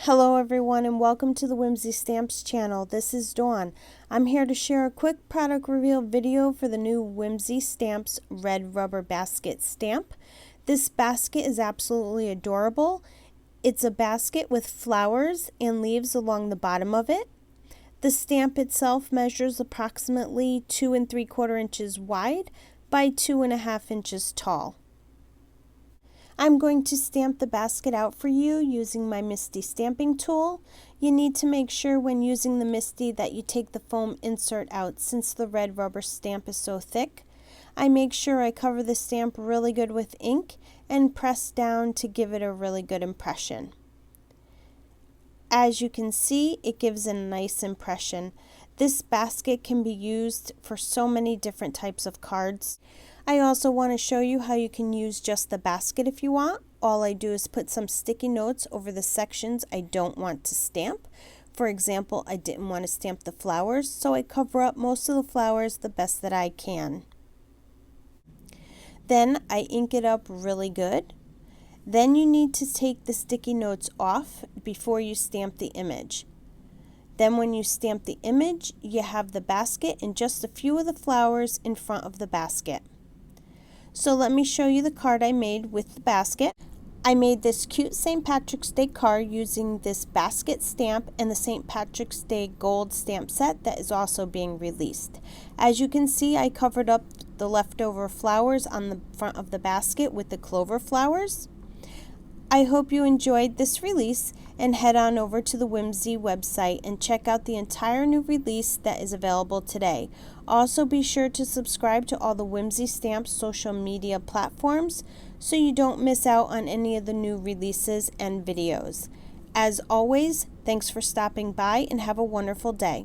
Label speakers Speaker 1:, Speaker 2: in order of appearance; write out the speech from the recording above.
Speaker 1: Hello everyone and welcome to the Whimsy Stamps channel. This is Dawn. I'm here to share a quick product reveal video for the new Whimsy Stamps red rubber basket stamp. This basket is absolutely adorable. It's a basket with flowers and leaves along the bottom of it. The stamp itself measures approximately 2 3/4 inches wide by 2.5 inches tall. I'm going to stamp the basket out for you using my Misty stamping tool. You need to make sure when using the Misty that you take the foam insert out since the red rubber stamp is so thick. I make sure I cover the stamp really good with ink and press down to give it a really good impression. As you can see, it gives a nice impression. This basket can be used for so many different types of cards. I also want to show you how you can use just the basket if you want. All I do is put some sticky notes over the sections I don't want to stamp. For example, I didn't want to stamp the flowers, so I cover up most of the flowers the best that I can. Then I ink it up really good. Then you need to take the sticky notes off before you stamp the image. Then when you stamp the image, you have the basket and just a few of the flowers in front of the basket. So let me show you the card I made with the basket. I made this cute St. Patrick's Day card using this basket stamp and the St. Patrick's Day gold stamp set that is also being released. As you can see, I covered up the leftover flowers on the front of the basket with the clover flowers. I hope you enjoyed this release and head on over to the Whimsy website and check out the entire new release that is available today. Also be sure to subscribe to all the Whimsy Stamps social media platforms so you don't miss out on any of the new releases and videos. As always, thanks for stopping by and have a wonderful day.